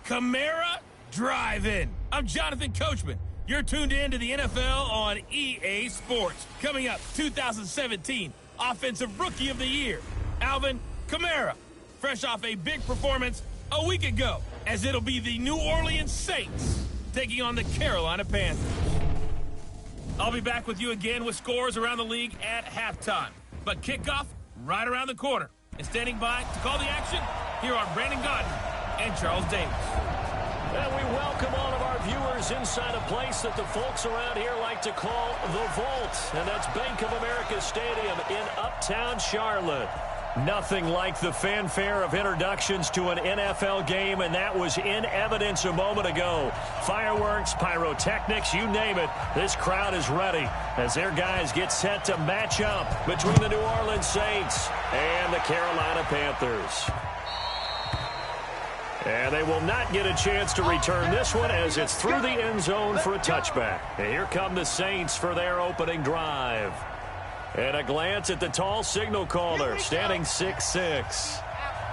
Kamara Drive-In. I'm Jonathan Coachman. You're tuned in to the NFL on EA Sports. Coming up, 2017 Offensive Rookie of the Year, Alvin Kamara. Fresh off a big performance a week ago, as it'll be the New Orleans Saints taking on the Carolina Panthers. I'll be back with you again with scores around the league at halftime. But kickoff right around the corner. And standing by to call the action, here are Brandon Gaudin and Charles Davis. And we welcome all of our viewers inside a place that the folks around here like to call the Vault. And that's Bank of America Stadium in Uptown Charlotte. Nothing like the fanfare of introductions to an NFL game, and that was in evidence a moment ago. Fireworks, pyrotechnics, you name it. This crowd is ready as their guys get set to match up between the New Orleans Saints and the Carolina Panthers. And they will not get a chance to return this one as it's through the end zone for a touchback. And here come the Saints for their opening drive. And a glance at the tall signal caller, standing 6'6".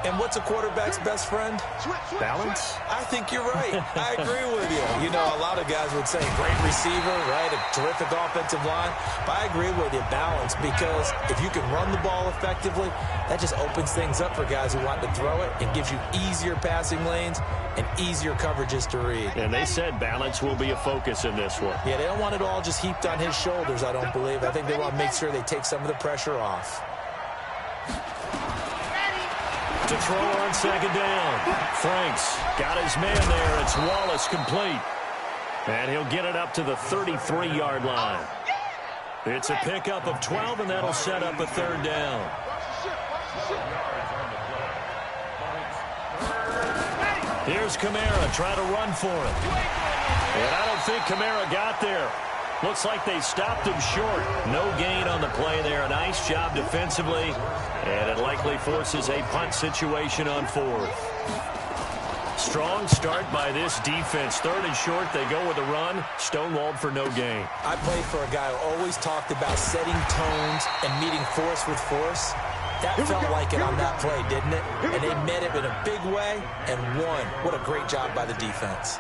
And what's a quarterback's best friend? Balance? I think you're right. I agree with you. You know, a lot of guys would say great receiver, right? A terrific offensive line. But I agree with you, balance, because if you can run the ball effectively, that just opens things up for guys who want to throw it and gives you easier passing lanes and easier coverages to read. And they said balance will be a focus in this one. Yeah, they don't want it all just heaped on his shoulders, I don't believe. I think they want to make sure they take some of the pressure off. To throw on second down. Franks got his man there. It's Wallace complete. And he'll get it up to the 33-yard line. It's a pickup of 12, and that'll set up a third down. Here's Kamara trying to run for it. And I don't think Kamara got there. Looks like they stopped him short. No gain on the play there. A nice job defensively. And it likely forces a punt situation on fourth. Strong start by this defense. Third and short, they go with a run. Stonewalled for no gain. I played for a guy who always talked about setting tones and meeting force with force. That felt like it on that play, didn't it? And they met it in a big way and won. What a great job by the defense.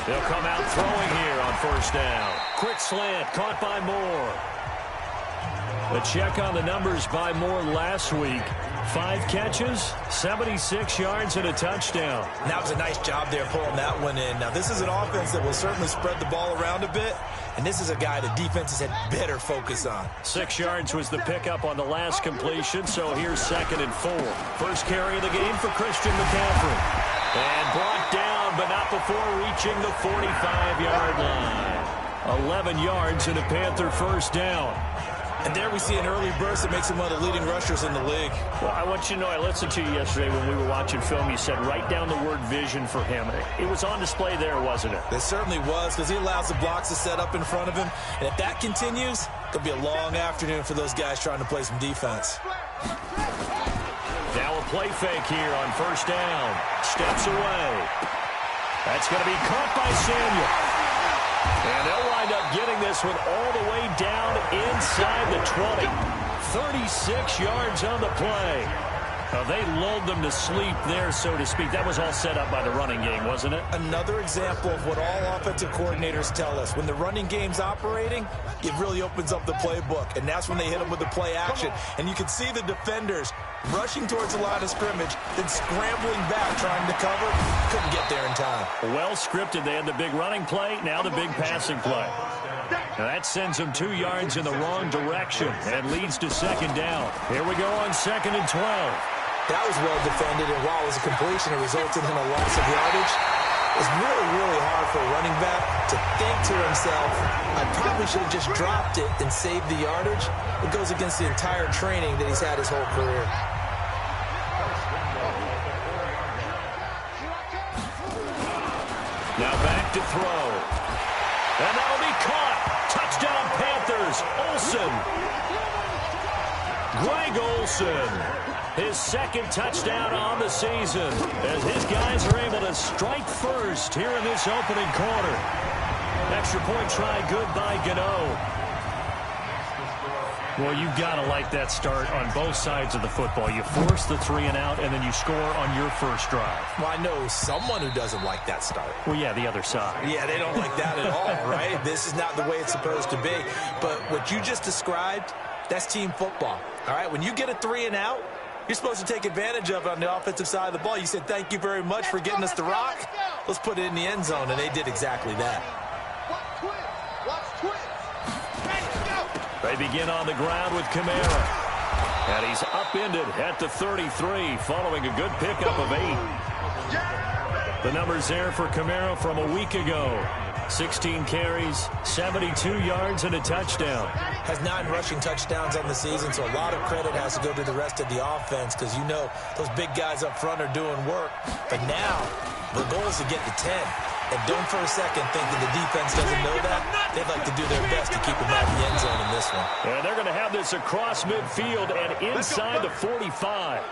They'll come out throwing here on first down. Quick slant, caught by Moore. A check on the numbers by Moore last week. 5 catches, 76 yards, and a touchdown. That was a nice job there pulling that one in. Now, this is an offense that will certainly spread the ball around a bit, and this is a guy the defenses had better focus on. 6 yards was the pickup on the last completion, so here's 2nd and 4. First carry of the game for Christian McCaffrey. And brought down, but not before reaching the 45-yard line. 11 yards and a Panther first down. And there we see an early burst that makes him one of the leading rushers in the league. Well, I want you to know, I listened to you yesterday when we were watching film. You said write down the word vision for him. It was on display there, wasn't it? It certainly was, because he allows the blocks to set up in front of him. And if that continues, it'll be a long afternoon for those guys trying to play some defense. Now a play fake here on first down. Steps away. That's going to be caught by Samuel. And they'll wind up getting this one all the way down inside the 20. 36 yards on the play. They lulled them to sleep there, so to speak. That was all set up by the running game, wasn't it? Another example of what all offensive coordinators tell us. When the running game's operating, it really opens up the playbook. And that's when they hit them with the play action. And you can see the defenders rushing towards the line of scrimmage, then scrambling back, trying to cover. Couldn't get there in time. Well scripted. They had the big running play, now the big passing play. Now that sends them 2 yards in the wrong direction and leads to second down. Here we go on 2nd and 12. That was well defended, and while it was a completion, it resulted in a loss of yardage. It's really, really hard for a running back to think to himself, I probably should have just dropped it and saved the yardage. It goes against the entire training that he's had his whole career. Now back to throw. And that'll be caught. Touchdown Panthers. Olsen. Greg Olsen. His 2nd touchdown on the season as his guys are able to strike first here in this opening quarter. Extra point try good by Gano. Well, you've got to like that start on both sides of the football. You force the 3 and out, and then you score on your first drive. Well, I know someone who doesn't like that start. Well, yeah, the other side. Yeah, they don't like that at all, right? This is not the way it's supposed to be. But what you just described, that's team football, all right? When you get a 3 and out, you're supposed to take advantage of it on the offensive side of the ball. You said, thank you very much for getting us the rock. Let's put it in the end zone, and they did exactly that. They begin on the ground with Kamara. And he's upended at the 33, following a good pickup of 8. The numbers there for Kamara from a week ago. 16 carries, 72 yards, and a touchdown. Has 9 rushing touchdowns on the season, so a lot of credit has to go to the rest of the offense because, you know, those big guys up front are doing work. But now, the goal is to get to 10. And don't for a second think that the defense doesn't know that. They'd like to do their best to keep them out of the end zone in this one. And they're going to have this across midfield and inside the 45.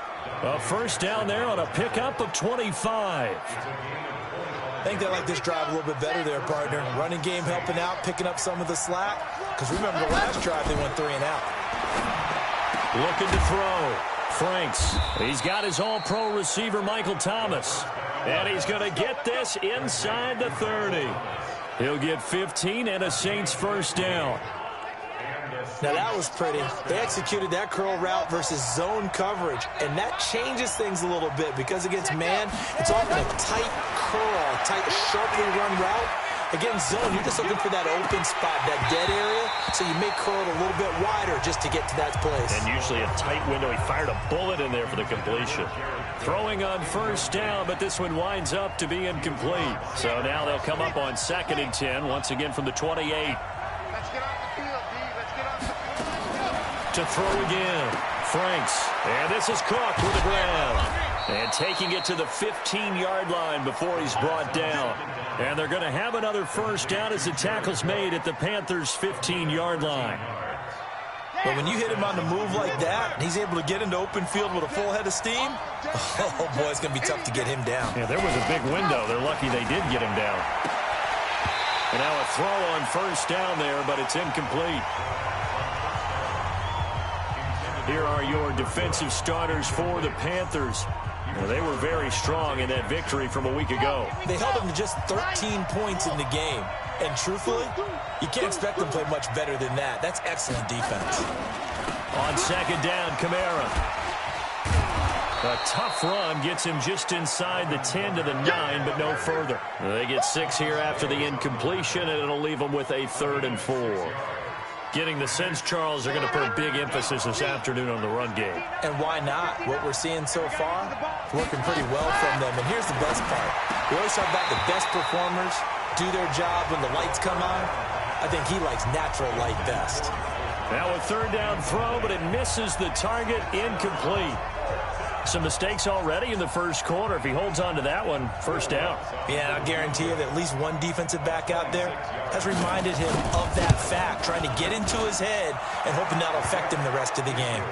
A first down there on a pickup of 25. I think they like this drive a little bit better there, partner. Running game helping out, picking up some of the slack. Because remember the last drive, they went 3 and out. Looking to throw. Franks. He's got his all-pro receiver, Michael Thomas. And he's going to get this inside the 30. He'll get 15 and a Saints first down. Now that was pretty. They executed that curl route versus zone coverage, and that changes things a little bit because against man, it's often a tight curl, tight, sharply run route. Against zone, you're just looking for that open spot, that dead area, so you may curl it a little bit wider just to get to that place. And usually a tight window. He fired a bullet in there for the completion. Throwing on first down, but this one winds up to be incomplete. So now they'll come up on 2nd and 10, once again from the 28. To throw again. Franks. And this is caught with the ground. And taking it to the 15-yard line before he's brought down. And they're going to have another first down as the tackle's made at the Panthers' 15-yard line. But when you hit him on the move like that, and he's able to get into open field with a full head of steam, oh, boy, it's going to be tough to get him down. Yeah, there was a big window. They're lucky they did get him down. And now a throw on first down there, but it's incomplete. Here are your defensive starters for the Panthers. Well, they were very strong in that victory from a week ago. They held them to just 13 points in the game. And truthfully, you can't expect them to play much better than that. That's excellent defense. On 2nd down, Kamara. A tough run gets him just inside the 10 to the 9, but no further. They get 6 here after the incompletion, and it'll leave them with a 3rd and 4. Getting the sense, Charles, they're going to put a big emphasis this afternoon on the run game. And why not? What we're seeing so far, working pretty well from them. And here's the best part. We always talk about the best performers do their job when the lights come on. I think he likes natural light best. Now a 3rd down throw, but it misses the target, incomplete. Some mistakes already in the first quarter. If he holds on to that one, first down. Yeah, I guarantee you that at least one defensive back out there has reminded him of that fact, trying to get into his head and hoping that'll affect him the rest of the game.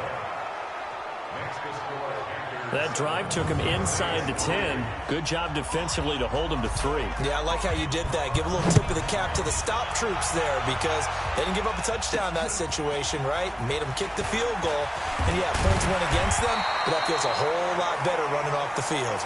That drive took him inside the 10. Good job defensively to hold him to 3. Yeah, I like how you did that. Give a little tip of the cap to the stop troops there because they didn't give up a touchdown in that situation, right? Made them kick the field goal. And, yeah, points went against them, but that feels a whole lot better running off the field.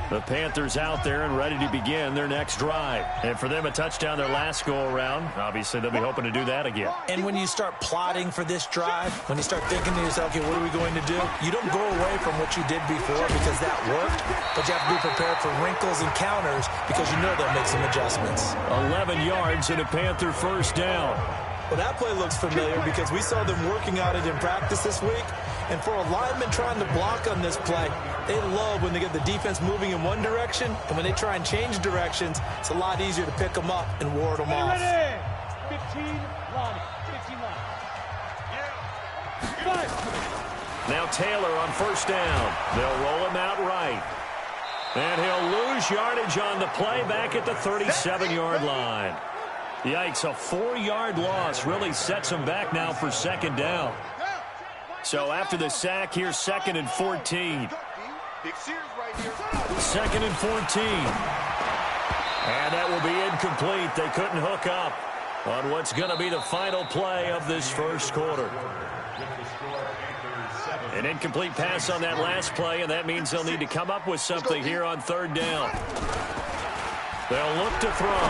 The Panthers out there and ready to begin their next drive. And for them, a touchdown their last go-around. Obviously, they'll be hoping to do that again. And when you start plotting for this drive, when you start thinking to yourself, okay, what are we going to do? You don't go away from what you did before because that worked, but you have to be prepared for wrinkles and counters because you know they'll make some adjustments. 11 yards and a Panther first down. Well, that play looks familiar because we saw them working on it in practice this week. And for a lineman trying to block on this play, they love when they get the defense moving in one direction, and when they try and change directions, it's a lot easier to pick them up and ward them off. 15 line. 15 line. Now Taylor on first down. They'll roll him out right. And he'll lose yardage on the play back at the 37-yard line. Yikes, a 4-yard loss really sets him back now for 2nd down. So after the sack, here's 2nd and 14. 2nd and 14. And that will be incomplete. They couldn't hook up on what's going to be the final play of this first quarter. An incomplete pass on that last play, and that means they'll need to come up with something here on 3rd down. They'll look to throw.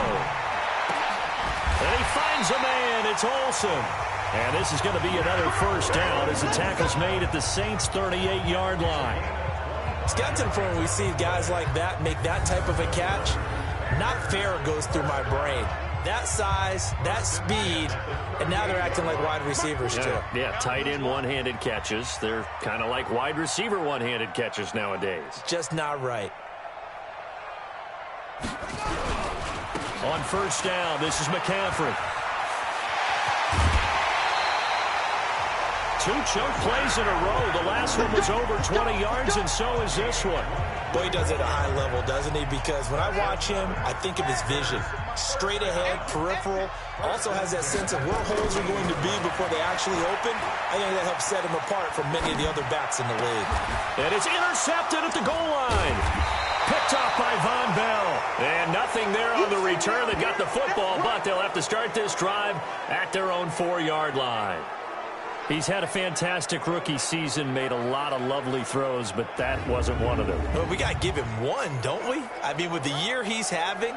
And he finds a man. It's Olsen. And this is going to be another first down as the tackle's made at the Saints' 38-yard line. It's got to the point where we see guys like that make that type of a catch. Not fair goes through my brain. That size, that speed, and now they're acting like wide receivers too. Yeah, tight end one-handed catches. They're kind of like wide receiver one-handed catches nowadays. Just not right. On first down, this is McCaffrey. 2 choke plays in a row. The last one was over 20 yards, and so is this one. Boy, he does it at a high level, doesn't he? Because when I watch him, I think of his vision. Straight ahead, peripheral. Also has that sense of where holes are going to be before they actually open. I think that helps set him apart from many of the other backs in the league. And it's intercepted at the goal line. Picked off by Von Bell. And nothing there on the return that got the football, but they'll have to start this drive at their own 4-yard line. He's had a fantastic rookie season, made a lot of lovely throws, but that wasn't one of them. Well, we got to give him one, don't we? I mean, with the year he's having,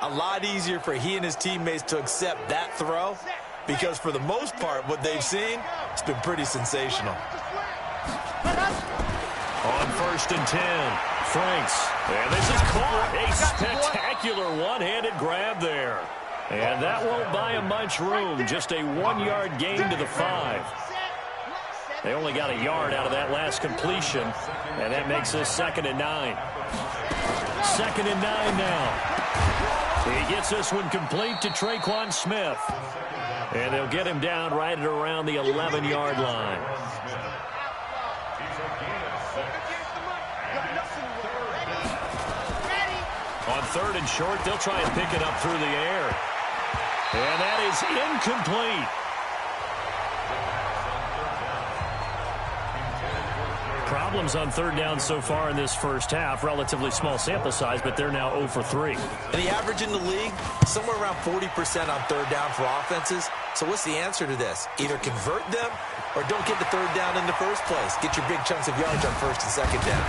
a lot easier for he and his teammates to accept that throw because for the most part, what they've seen, it's been pretty sensational. On 1st and 10, Franks. And this is caught. A spectacular one-handed grab there. And that won't buy him much room. Just a 1-yard gain to the 5. They only got a yard out of that last completion, and that makes this 2nd and 9. 2nd and 9 now. He gets this one complete to Traquan Smith. And they'll get him down right at around the 11-yard line. On 3rd and short, they'll try and pick it up through the air. And that is incomplete. Problems on 3rd down so far in this first half. Relatively small sample size, but they're now 0 for 3. And the average in the league, somewhere around 40% on 3rd down for offenses. So what's the answer to this? Either convert them or don't get the 3rd down in the first place. Get your big chunks of yards on 1st and 2nd down.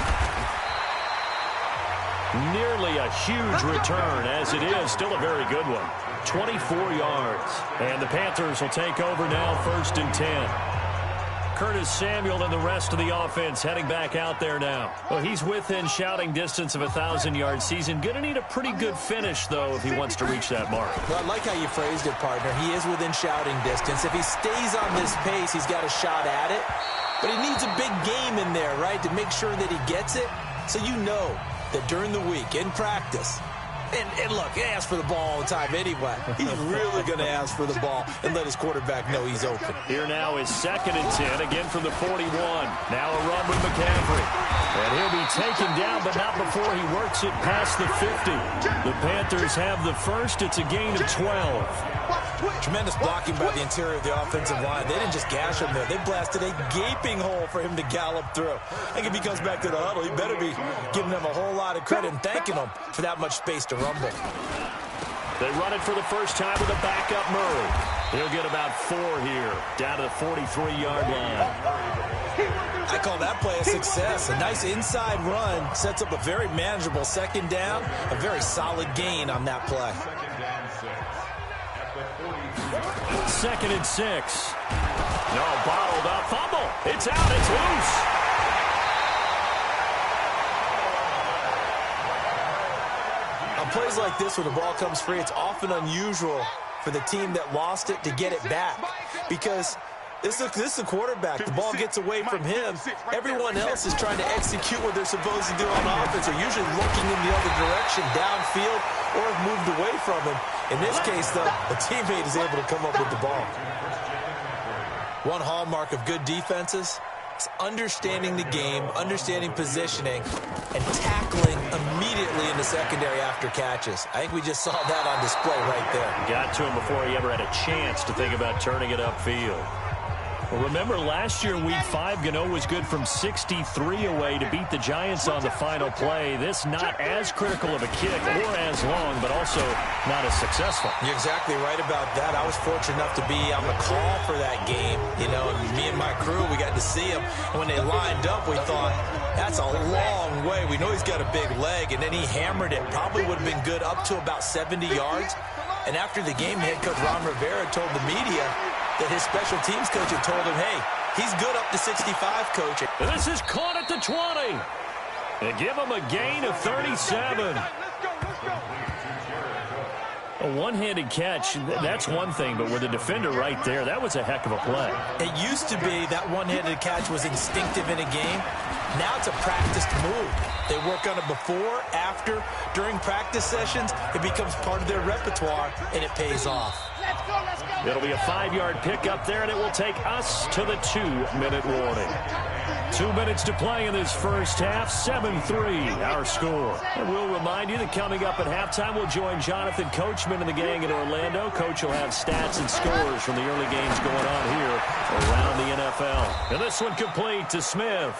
Nearly a huge return, as it is. Still a very good one. 24 yards. And the Panthers will take over now, 1st and 10. Curtis Samuel and the rest of the offense heading back out there now. Well, he's within shouting distance of a 1,000-yard season. Going to need a pretty good finish, though, if he wants to reach that mark. Well, I like how you phrased it, partner. He is within shouting distance. If he stays on this pace, he's got a shot at it. But he needs a big game in there, right, to make sure that he gets it. So you know that during the week, in practice, and look, he asks for the ball all the time anyway. He's really going to ask for the ball and let his quarterback know he's open. Here now is 2nd and 10, again from the 41. Now a run with McCaffrey. And he'll be taken down, but not before he works it past the 50. The Panthers have the first. It's a gain of 12. Tremendous blocking by the interior of the offensive line. They didn't just gash him there. They blasted a gaping hole for him to gallop through. I think if he comes back to the huddle, he better be giving them a whole lot of credit and thanking them for that much space to rumble. They run it for the first time with a backup Murray. He'll get about 4 here, down to the 43-yard line. I call that play a success. A nice inside run sets up a very manageable 2nd down, a very solid gain on that play. 2nd and 6. No, bottled up. Fumble. It's out. It's loose. On plays like this where the ball comes free, it's often unusual for the team that lost it to get it back because this is a quarterback. The ball gets away from him. Everyone else is trying to execute what they're supposed to do on offense. They're usually looking in the other direction, downfield, or have moved away from him. In this case, though, a teammate is able to come up with the ball. One hallmark of good defenses is understanding the game, understanding positioning, and tackling immediately in the secondary after catches. I think we just saw that on display right there. Got to him before he ever had a chance to think about turning it upfield. Well, remember, last year, Week 5, Gano was good from 63 away to beat the Giants on the final play. This not as critical of a kick or as long, but also not as successful. You're exactly right about that. I was fortunate enough to be on the call for that game. You know, and me and my crew, we got to see him. And when they lined up, we thought, that's a long way. We know he's got a big leg, and then he hammered it. Probably would have been good up to about 70 yards. And after the game, head coach Ron Rivera told the media that his special teams coach had told him, hey, he's good up to 65, coach. And this is caught at the 20. They give him a gain of 37. A one-handed catch, that's one thing, but with a defender right there, that was a heck of a play. It used to be that one-handed catch was instinctive in a game. Now it's a practiced move. They work on it before, after, during practice sessions. It becomes part of their repertoire, and it pays off. It'll be a 5-yard pickup there, and it will take us to the 2-minute warning. 2 minutes to play in this first half. 7-3 our score. And we'll remind you that coming up at halftime, we'll join Jonathan Coachman and the gang in Orlando. Coach will have stats and scores from the early games going on here around the NFL. And this one complete to Smith.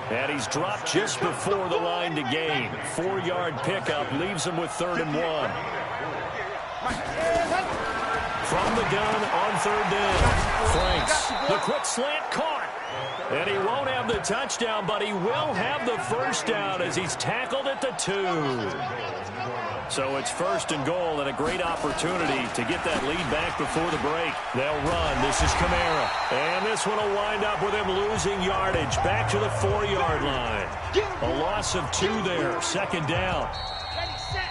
And he's dropped just before the line to gain. 4-yard pickup leaves him with 3rd and 1. From the gun on 3rd down. Franks, the quick slant caught. And he won't have the touchdown, but he will have the first down as he's tackled at the 2. So it's 1st and goal, and a great opportunity to get that lead back before the break. They'll run. This is Kamara. And this one will wind up with him losing yardage back to the 4-yard line. A loss of 2 there. 2nd down.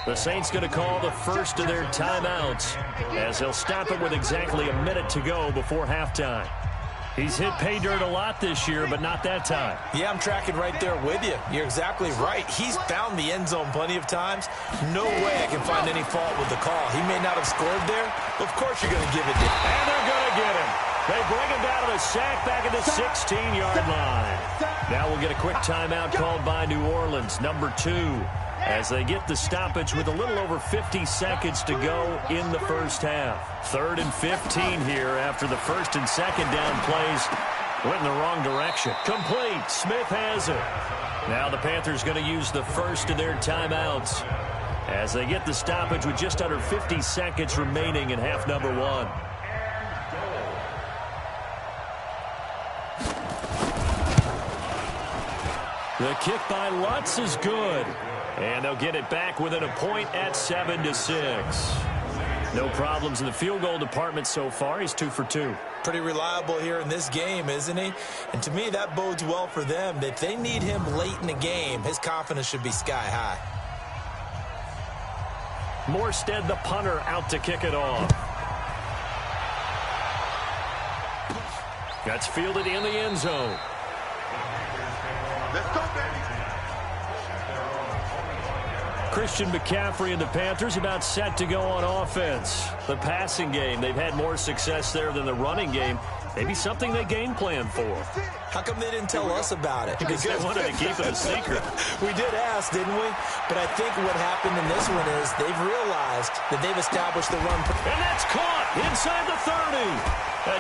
The Saints going to call the first of their timeouts as they'll stop it with exactly a minute to go before halftime. He's hit pay dirt a lot this year, but not that time. Yeah, I'm tracking right there with you. You're exactly right. He's found the end zone plenty of times. No way I can find any fault with the call. He may not have scored there, but of course you're going to give it to him. And they're going to get him. They bring him down to the sack back at the 16-yard line. Now we'll get a quick timeout called by New Orleans, number 2. As they get the stoppage with a little over 50 seconds to go in the first half. 3rd and 15 here after the 1st and 2nd down plays went in the wrong direction. Complete. Smith has it. Now the Panthers going to use the first of their timeouts as they get the stoppage with just under 50 seconds remaining in half number 1. The kick by Lutz is good. And they'll get it back within a point at 7-6. No problems in the field goal department so far. He's 2 for 2. Pretty reliable here in this game, isn't he? And to me, that bodes well for them. If they need him late in the game, his confidence should be sky high. Morstead, the punter, out to kick it off. That's fielded in the end zone. Let's go, baby. Christian McCaffrey and the Panthers about set to go on offense. The passing game, they've had more success there than the running game. Maybe something they game plan for. How come they didn't tell us about it? Because they wanted to keep it a secret. We did ask, didn't we? But I think what happened in this one is they've realized that they've established the run. And that's caught inside the 30.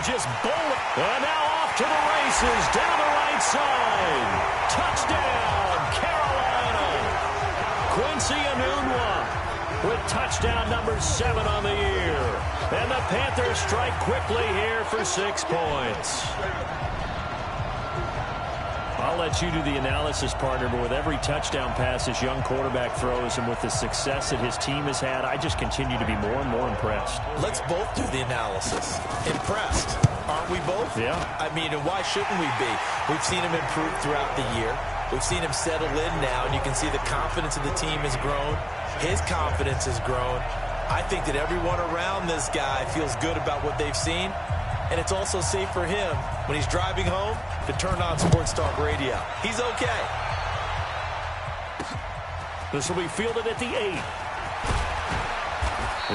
Just bullet. And now off to the races down the right side. Touchdown, Carolina. Quincy Enunwa with touchdown number 7 on the year. And the Panthers strike quickly here for 6 points. I'll let you do the analysis, partner, but with every touchdown pass this young quarterback throws and with the success that his team has had, I just continue to be more and more impressed. Let's both do the analysis. Impressed, aren't we both? Yeah. I mean, and why shouldn't we be? We've seen him improve throughout the year. We've seen him settle in now, and you can see the confidence of the team has grown. His confidence has grown. I think that everyone around this guy feels good about what they've seen, and it's also safe for him when he's driving home to turn on Sports Talk Radio. He's okay. This will be fielded at the 8.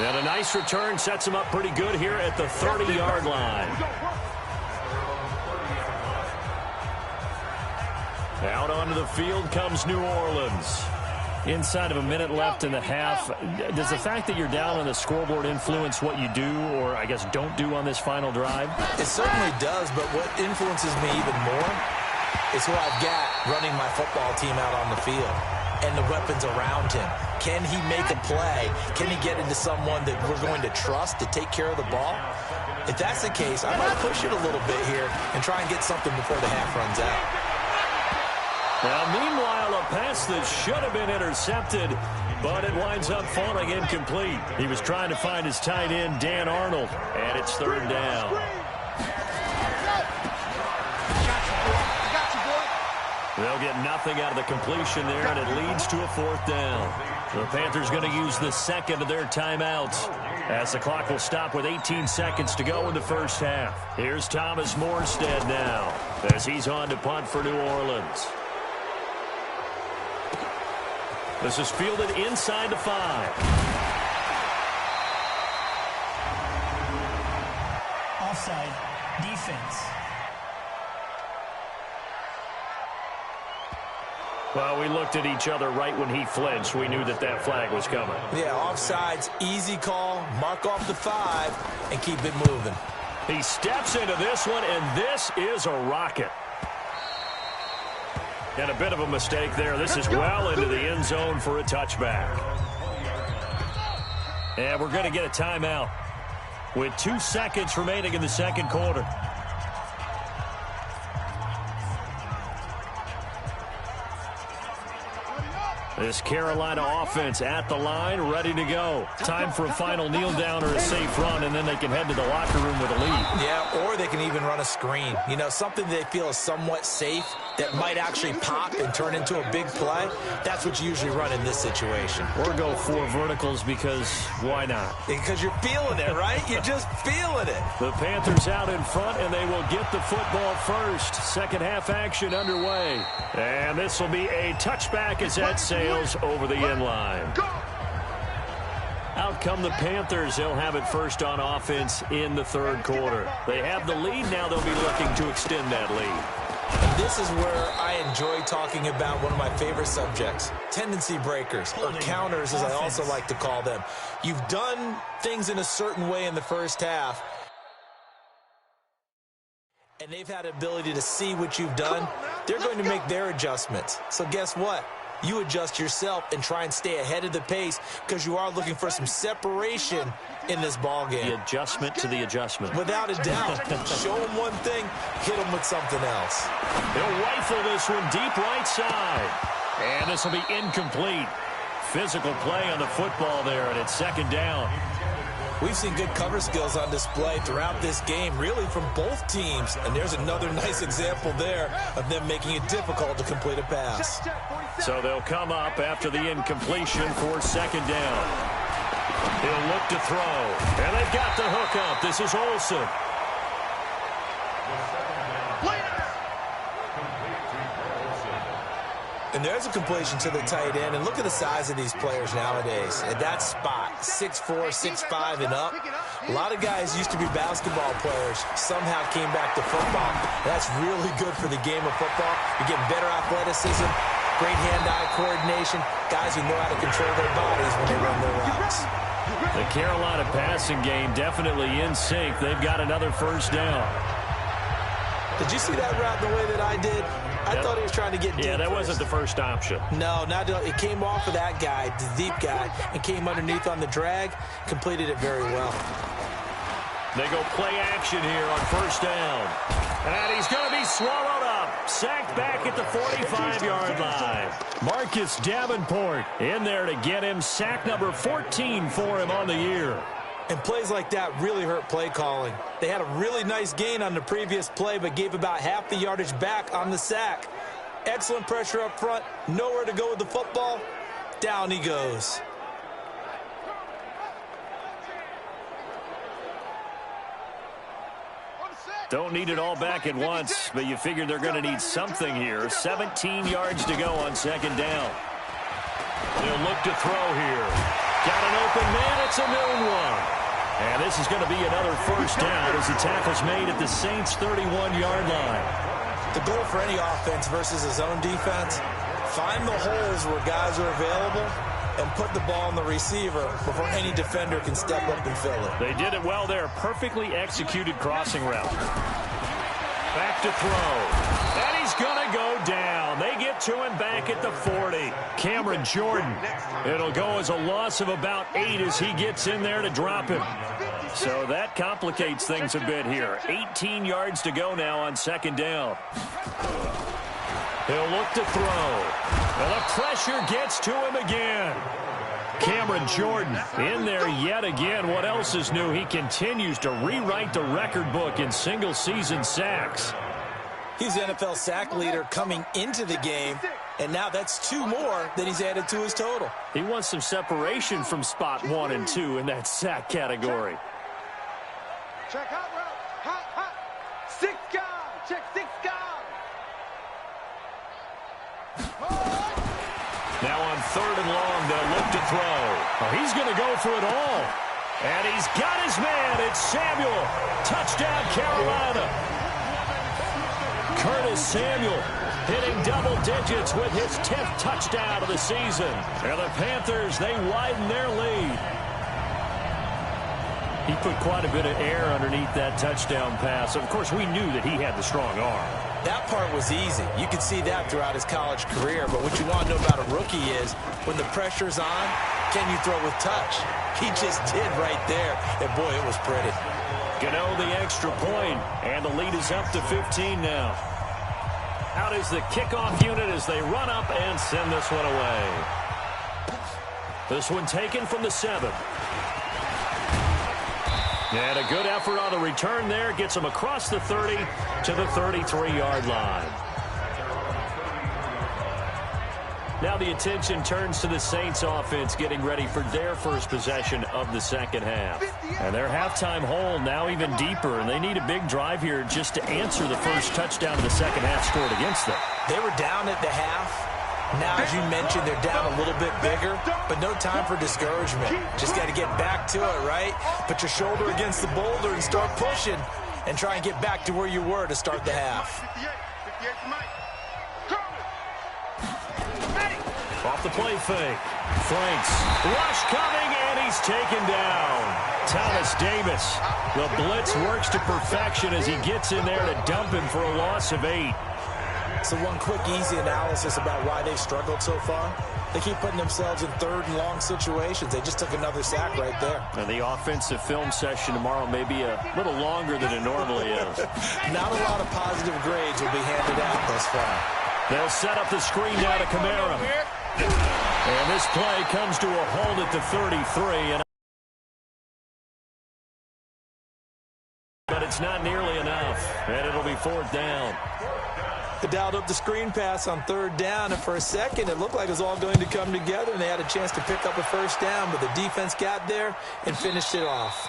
And a nice return sets him up pretty good here at the 30-yard line. Out onto the field comes New Orleans. Inside of a minute left in the half, does the fact that you're down on the scoreboard influence what you do, or I guess don't do on this final drive? It certainly does, but what influences me even more is who I've got running my football team out on the field and the weapons around him. Can he make a play? Can he get into someone that we're going to trust to take care of the ball? If that's the case, I might push it a little bit here and try and get something before the half runs out. Now, meanwhile, a pass that should have been intercepted, but it winds up falling incomplete. He was trying to find his tight end, Dan Arnold, and it's third down. They'll get nothing out of the completion there, and it leads to a fourth down. The Panthers going to use the second of their timeouts as the clock will stop with 18 seconds to go in the first half. Here's Thomas Morstead now as he's on to punt for New Orleans. This is fielded inside the 5. Offside, defense. Well, we looked at each other right when he flinched. We knew that that flag was coming. Yeah, offsides, easy call, mark off the 5, and keep it moving. He steps into this one, and this is a rocket. And a bit of a mistake there. This is well into the end zone for a touchback. And we're going to get a timeout with 2 seconds remaining in the second quarter. This Carolina offense at the line, ready to go. Time for a final kneel down or a safe run, and then they can head to the locker room with a lead. Yeah, or they can even run a screen. You know, something they feel is somewhat safe that might actually pop and turn into a big play. That's what you usually run in this situation. Or go 4 verticals because why not? Because you're feeling it, right? You're just feeling it. The Panthers out in front, and they will get the football first. Second half action underway. And this will be a touchback as that sails over the end line. Out come the Panthers. They'll have it first on offense in the third quarter. They have the lead. Now they'll be looking to extend that lead. And this is where I enjoy talking about one of my favorite subjects, tendency breakers, or counters as I also like to call them. You've done things in a certain way in the first half, and they've had the ability to see what you've done. They're going to make their adjustments. So guess what? You adjust yourself and try and stay ahead of the pace because you are looking for some separation in this ball game. The adjustment to the adjustment. Without a doubt. Show them one thing, hit them with something else. They'll rifle this one deep right side. And this will be incomplete. Physical play on the football there, and it's second down. We've seen good cover skills on display throughout this game, really from both teams. And there's another nice example there of them making it difficult to complete a pass. So they'll come up after the incompletion for second down. He'll look to throw. And they've got the hook up. This is Olsen. And there's a completion to the tight end. And look at the size of these players nowadays. At that spot, 6'4", 6'5", and up. A lot of guys used to be basketball players. Somehow came back to football. That's really good for the game of football. You're getting better athleticism, great hand-eye coordination, guys who know how to control their bodies when they run their routes. The Carolina passing game definitely in sync. They've got another first down. Did you see that route the way that I did? I thought he was trying to get deep. Yeah, that wasn't the first option. No, it came off of that guy, the deep guy, and came underneath on the drag, completed it very well. They go play action here on first down. And he's going to be swallowed up. Sacked back at the 45-yard line. Marcus Davenport in there to get him. Sack number 14 for him on the year. And plays like that really hurt play calling. They had a really nice gain on the previous play, but gave about half the yardage back on the sack. Excellent pressure up front. Nowhere to go with the football. Down he goes. Don't need it all back at once, but you figure they're going to need something here. 17 yards to go on second down. They'll look to throw here. Got an open man. It's a known one. And this is going to be another first down as the tackle's made at the Saints' 31-yard line. The goal for any offense versus his own defense, Find the holes where guys are available and put the ball on the receiver before any defender can step up and fill it. They did it well there. Perfectly executed crossing route. Back to throw. And he's going to go down. They get to him back at the 40. Cameron Jordan. It'll go as a loss of about 8 as he gets in there to drop him. So that complicates things a bit here. 18 yards to go now on second down. He'll look to throw. And the pressure gets to him again. Cameron Jordan in there yet again. What else is new? He continues to rewrite the record book in single-season sacks. He's the NFL sack leader coming into the game, and now that's 2 more that he's added to his total. He wants some separation from spot 1 and 2 in that sack category. Check out route. Hot, hot. 6 guard. Check 6 guard. Now on 3rd and long, they'll look to throw. Oh, he's going to go for it all. And he's got his man. It's Samuel. Touchdown, Carolina. Curtis Samuel hitting double digits with his 10th touchdown of the season. And the Panthers, they widen their lead. He put quite a bit of air underneath that touchdown pass. Of course, we knew that he had the strong arm. That part was easy. You could see that throughout his college career. But what you want to know about a rookie is when the pressure's on, can you throw with touch? He just did right there. And, boy, it was pretty. Gano the extra point, and the lead is up to 15 now. Out is the kickoff unit as they run up and send this one away. This one taken from the 7. And a good effort on the return there. Gets him across the 30 to the 33-yard line. Now the attention turns to the Saints offense getting ready for their first possession of the second half. And their halftime hole now even deeper, and they need a big drive here just to answer the first touchdown of the second half scored against them. They were down at the half. Now, as you mentioned, they're down a little bit bigger, but no time for discouragement. Just got to get back to it, right? Put your shoulder against the boulder and start pushing and try and get back to where you were to start the half. Off the play fake. Franks. Rush coming, and he's taken down. Thomas Davis. The blitz works to perfection as he gets in there to dump him for a loss of 8. So one quick, easy analysis about why they've struggled so far. They keep putting themselves in 3rd and long situations. They just took another sack right there. And the offensive film session tomorrow may be a little longer than it normally is. Not a lot of positive grades will be handed out thus far. They'll set up the screen now to Kamara. And this play comes to a halt at the 33. But it's not nearly enough. And it'll be 4th down. They dialed up the screen pass on 3rd down, and for a second it looked like it was all going to come together, and they had a chance to pick up a first down, but the defense got there and finished it off.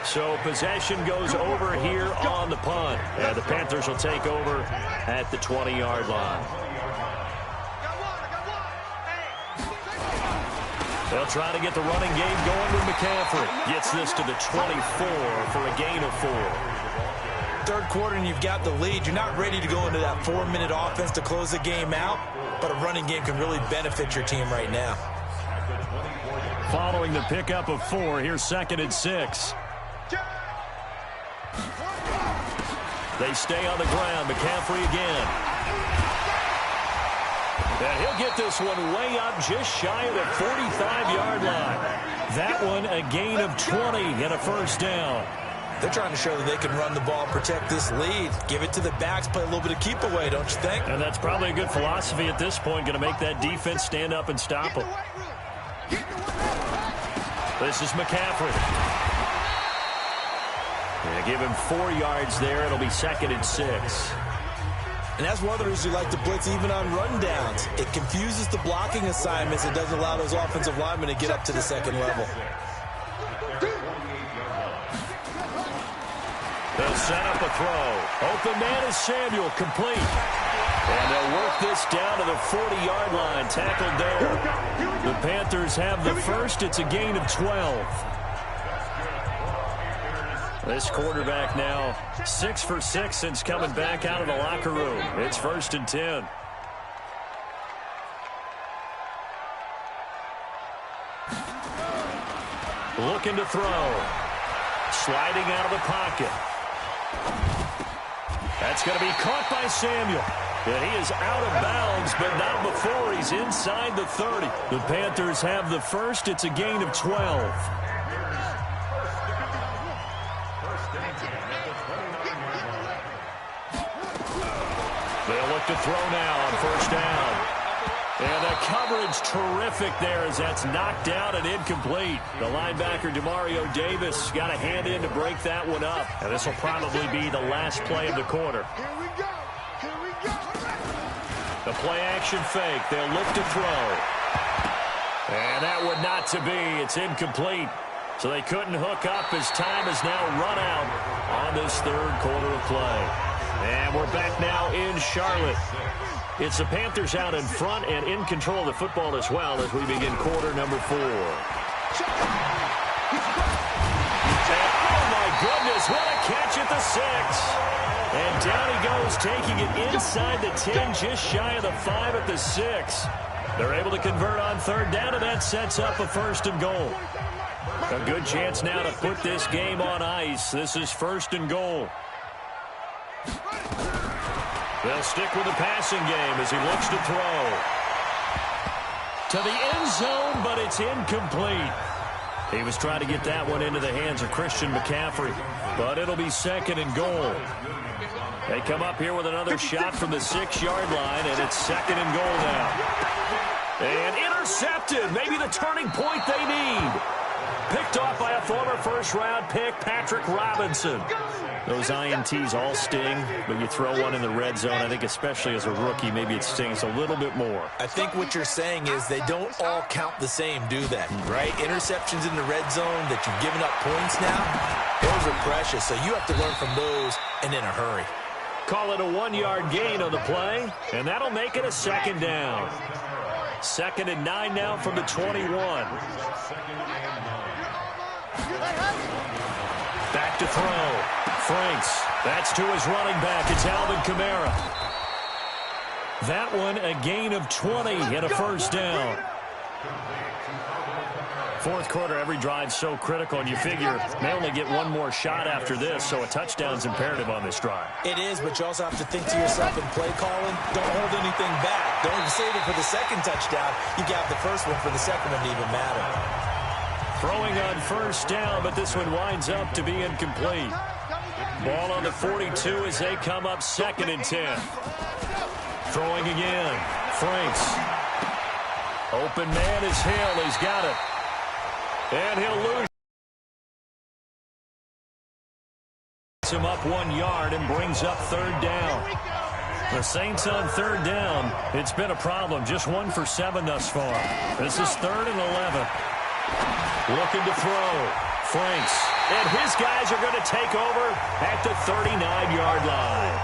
So possession goes over here on the punt, and the Panthers will take over at the 20-yard line. They'll try to get the running game going with McCaffrey. Gets this to the 24 for a gain of 4. 3rd quarter and you've got the lead. You're not ready to go into that 4-minute offense to close the game out, but a running game can really benefit your team right now. Following the pickup of 4, here's 2nd and 6. They stay on the ground. McCaffrey again. And he'll get this one way up just shy of the 45-yard line. That one a gain of 20 and a first down. They're trying to show that they can run the ball, protect this lead. Give it to the backs, play a little bit of keep away, don't you think? And that's probably a good philosophy at this point, going to make that defense stand up and stop them. This is McCaffrey. Going to give him 4 yards there. It'll be 2nd and 6. And that's one of the reasons you like to blitz even on rundowns. It confuses the blocking assignments. It doesn't allow those offensive linemen to get up to the 2nd level. They'll set up a throw. Open man is Samuel, complete. And they'll work this down to the 40-yard line, tackled there. The Panthers have the first. It's a gain of 12. This quarterback now 6 for 6 since coming back out of the locker room. It's 1st and 10. Looking to throw. Sliding out of the pocket. That's going to be caught by Samuel. And he is out of bounds, but not before he's inside the 30. The Panthers have the first. It's a gain of 12. They'll look to throw now on first down. And the coverage terrific there as that's knocked out and incomplete. The linebacker, Demario Davis, got a hand in to break that one up. And this will probably be the last play of the quarter. Here we go. Here we go. The play-action fake. They'll look to throw. And that would not to be. It's incomplete. So they couldn't hook up as time has now run out on this third quarter of play. And we're back now in Charlotte. It's the Panthers out in front and in control of the football as well as we begin quarter number 4. And, oh, my goodness, what a catch at the 6. And down he goes, taking it inside the 10, just shy of the 5 at the 6. They're able to convert on third down, and that sets up a first and goal. A good chance now to put this game on ice. This is first and goal. They'll stick with the passing game as he looks to throw. To the end zone, but it's incomplete. He was trying to get that one into the hands of Christian McCaffrey, but it'll be second and goal. They come up here with another shot from the 6-yard line, and it's second and goal now. And intercepted, maybe the turning point they need. Picked off by a former first-round pick, Patrick Robinson. Those INTs all sting, but you throw one in the red zone, I think especially as a rookie, maybe it stings a little bit more. I think what you're saying is they don't all count the same, do they? Right? Interceptions in the red zone that you've given up points now, those are precious, so you have to learn from those and in a hurry. Call it a 1-yard gain on the play, and that'll make it a second down. Second and 9 now from the 21. Back to throw. Franks. That's to his running back. It's Alvin Kamara. That one a gain of 20 and a first down. Fourth quarter, every drive's so critical, and you figure they only get one more shot after this, so a touchdown's imperative on this drive. It is, but you also have to think to yourself in play calling, don't hold anything back. Don't save it for the second touchdown. You got the first one for the second one to even matter. Throwing on first down, but this one winds up to be incomplete. Ball on the 42 as they come up second and 10. Throwing again. Franks. Open man is Hill. He's got it. And he'll lose him up 1 yard and brings up third down. The Saints on third down. It's been a problem. Just 1 for 7 thus far. This is third and 11. Looking to throw. Franks. And his guys are going to take over at the 39-yard line.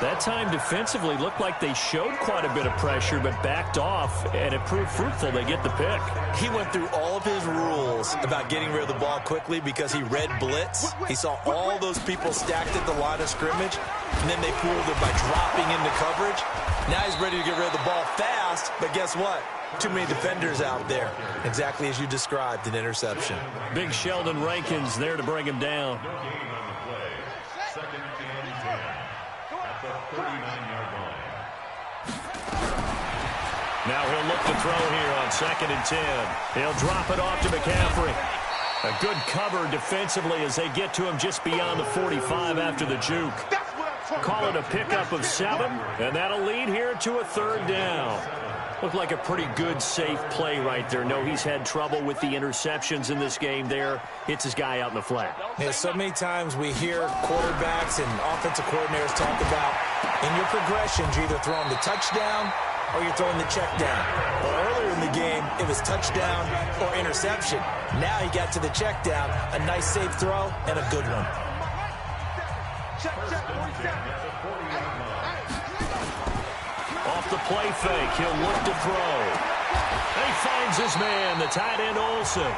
That time defensively looked like they showed quite a bit of pressure but backed off, and it proved fruitful. They get the pick. He went through all of his rules about getting rid of the ball quickly because he read blitz. He saw all those people stacked at the line of scrimmage, and then they pulled it by dropping into coverage. Now he's ready to get rid of the ball fast, but guess what? Too many defenders out there. Exactly as you described, an interception. Big Sheldon Rankins there to bring him down. Now he'll look to throw here on second and 10. He'll drop it off to McCaffrey. A good cover defensively as they get to him just beyond the 45 after the juke. Call it a pickup of 7, and that'll lead here to a third down. Looked like a pretty good, safe play right there. No, he's had trouble with the interceptions in this game there. Hits his guy out in the flat. Yeah, so many times we hear quarterbacks and offensive coordinators talk about in your progressions, you're either throwing the touchdown or you're throwing the check down. Well, earlier in the game, it was touchdown or interception. Now he got to the check down, a nice safe throw, and a good one. Off the play fake, he'll look to throw. And he finds his man, the tight end Olsen.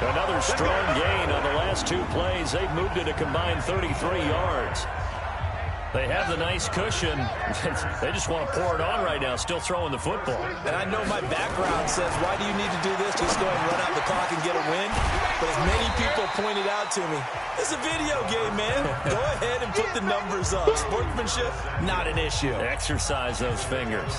Another strong gain on the last 2 plays. They've moved it a combined 33 yards. They have the nice cushion. They just want to pour it on right now, still throwing the football. And I know my background says, why do you need to do this? Just go ahead and run out the clock and get a win. But as many people pointed out to me, it's a video game, man. Go ahead and put the numbers up. Sportsmanship, not an issue. Exercise those fingers.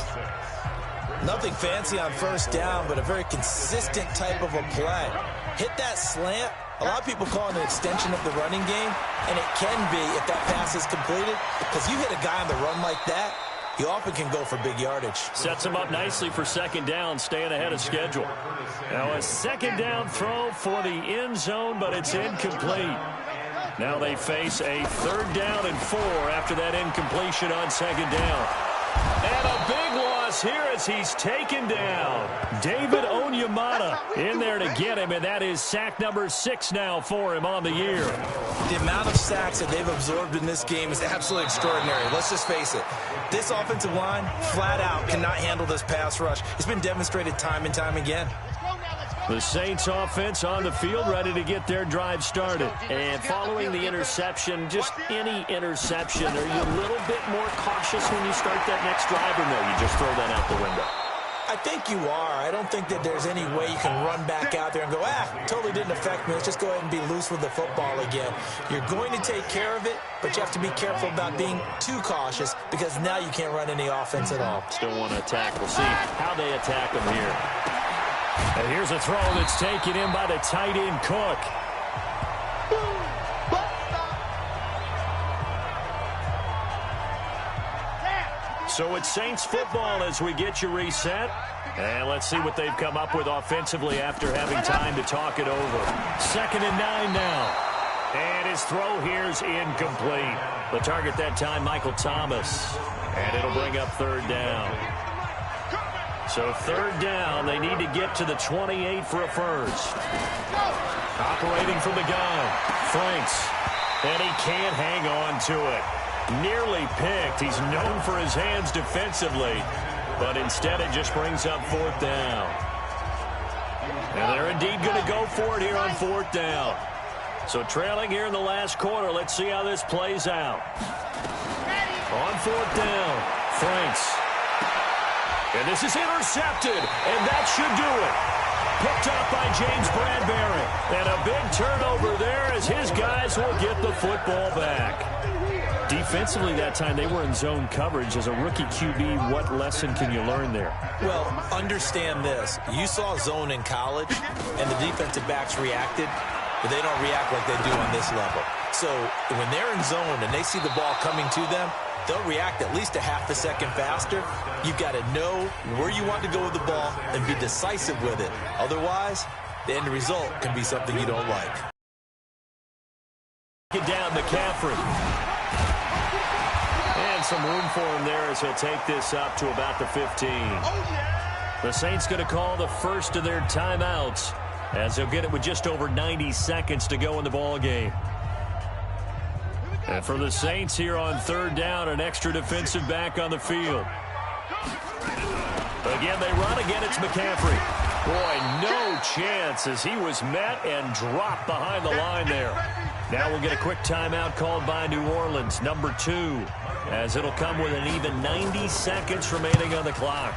Nothing fancy on first down, but a very consistent type of a play. Hit that slant. A lot of people call it an extension of the running game, and it can be if that pass is completed, because you hit a guy on the run like that, you often can go for big yardage. Sets him up nicely for second down, staying ahead of schedule. Now a second down throw for the end zone, but it's incomplete. Now they face a third down and 4 after that incompletion on second down. And a big loss here as he's taken down. David Onyemata in there to get him, and that is sack number 6 now for him on the year. The amount of sacks that they've absorbed in this game is absolutely extraordinary. Let's just face it. This offensive line, flat out, cannot handle this pass rush. It's been demonstrated time and time again. The Saints offense on the field, ready to get their drive started. And following the interception, just any interception, are you a little bit more cautious when you start that next drive, or no, you just throw that out the window? I think you are. I don't think that there's any way you can run back out there and go, totally didn't affect me. Let's just go ahead and be loose with the football again. You're going to take care of it, but you have to be careful about being too cautious, because now you can't run any offense at all. Still want to attack. We'll see how they attack them here. And here's a throw that's taken in by the tight end, Cook. So it's Saints football as we get you reset. And let's see what they've come up with offensively after having time to talk it over. 2nd and 9 now. And his throw here's incomplete. The target that time, Michael Thomas. And it'll bring up third down. So third down, they need to get to the 28 for a first. Operating from the gun, Franks. And he can't hang on to it. Nearly picked. He's known for his hands defensively. But instead it just brings up fourth down. And they're indeed going to go for it here on fourth down. So trailing here in the last quarter. Let's see how this plays out. On fourth down, Franks. And this is intercepted, and that should do it. Picked up by James Bradbury. And a big turnover there as his guys will get the football back. Defensively that time, they were in zone coverage. As a rookie QB, what lesson can you learn there? Well, understand this. You saw zone in college, and the defensive backs reacted, but they don't react like they do on this level. So when they're in zone and they see the ball coming to them, they'll react at least a half a second faster. You've got to know where you want to go with the ball and be decisive with it. Otherwise, the end result can be something you don't like. Get down McCaffrey. And some room for him there as he'll take this up to about the 15. The Saints going to call the first of their timeouts as they'll get it with just over 90 seconds to go in the ball game. And for the Saints here on third down, an extra defensive back on the field. Again, they run. Again, it's McCaffrey. Boy, no chance as he was met and dropped behind the line there. Now we'll get a quick timeout called by New Orleans, number 2, as it'll come with an even 90 seconds remaining on the clock.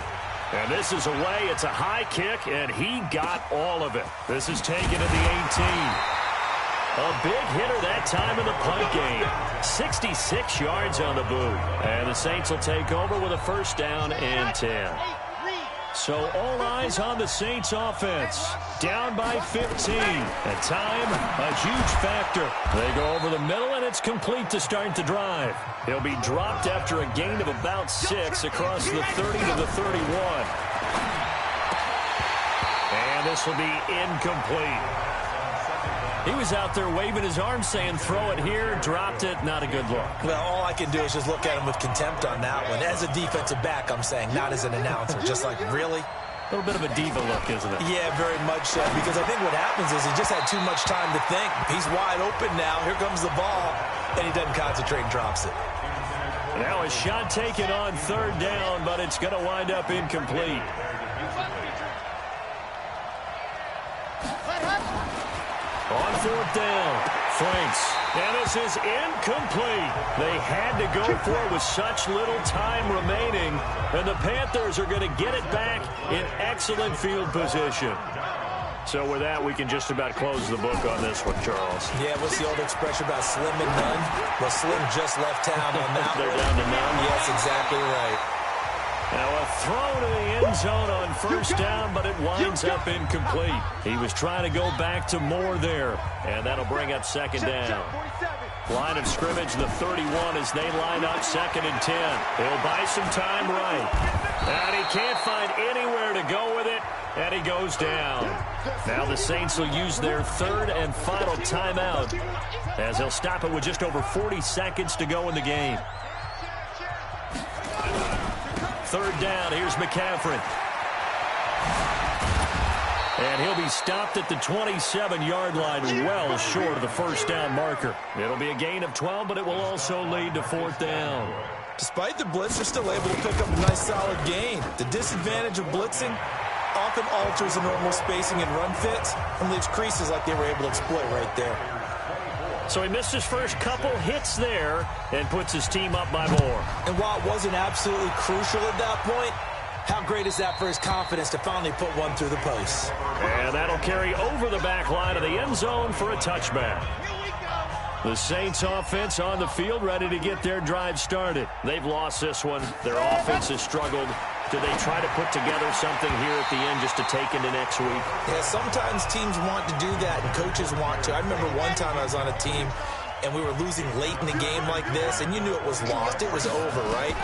And this is away. It's a high kick, and he got all of it. This is taken at the 18. A big hitter that time in the punt game. 66 yards on the boot. And the Saints will take over with a first down and 10. So all eyes on the Saints offense. Down by 15. And time, a huge factor. They go over the middle, and it's complete to start the drive. He'll be dropped after a gain of about 6 across the 30 to the 31. And this will be incomplete. He was out there waving his arms saying, throw it here, dropped it, not a good look. Well, all I can do is just look at him with contempt on that one. As a defensive back, I'm saying, not as an announcer. Just like, really? A little bit of a diva look, isn't it? Yeah, very much so. Because I think what happens is he just had too much time to think. He's wide open now. Here comes the ball. And he doesn't concentrate and drops it. Now a shot taken on third down, but it's going to wind up incomplete. On fourth down, Franks. And this is incomplete. They had to go for it with such little time remaining. And the Panthers are going to get it back in excellent field position. So with that, we can just about close the book on this one, Charles. Yeah, what's the old expression about slim and none? Well, Slim just left town on that They're one. down to none. Yes, exactly right. Now a throw to the end zone on first down, but it winds up incomplete. He was trying to go back to more there, and that'll bring up second down. Line of scrimmage, the 31 as they line up 2nd and 10. He'll buy some time right. And he can't find anywhere to go with it, and he goes down. Now the Saints will use their 3rd and final timeout as they'll stop it with just over 40 seconds to go in the game. 3rd down, here's McCaffrey. And he'll be stopped at the 27-yard line, well short of the first down marker. It'll be a gain of 12, but it will also lead to 4th down. Despite the blitz, they're still able to pick up a nice solid gain. The disadvantage of blitzing often alters the normal spacing and run fits and leaves creases like they were able to exploit right there. So he missed his first couple hits there and puts his team up by more. And while it wasn't absolutely crucial at that point, how great is that for his confidence to finally put one through the post? And that'll carry over the back line of the end zone for a touchback. The Saints offense on the field ready to get their drive started. They've lost this one. Their offense has struggled. Do they try to put together something here at the end just to take into next week? Yeah, sometimes teams want to do that and coaches want to. I remember one time I was on a team and we were losing late in the game like this, and you knew it was lost. It was over, right?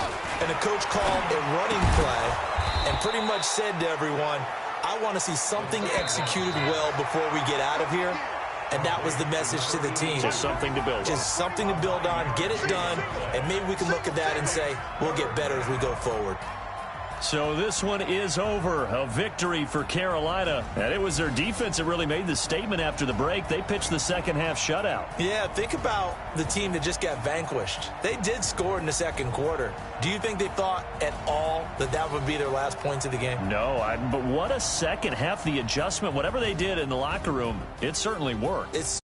And the coach called a running play and pretty much said to everyone, I want to see something executed well before we get out of here. And that was the message to the team. Just something to build on. Just something to build on, get it done, and maybe we can look at that and say, we'll get better as we go forward. So this one is over. A victory for Carolina. And it was their defense that really made the statement after the break. They pitched the second half shutout. Yeah, think about the team that just got vanquished. They did score in the second quarter. Do you think they thought at all that that would be their last points of the game? No, but what a second half. The adjustment, whatever they did in the locker room, it certainly worked. It's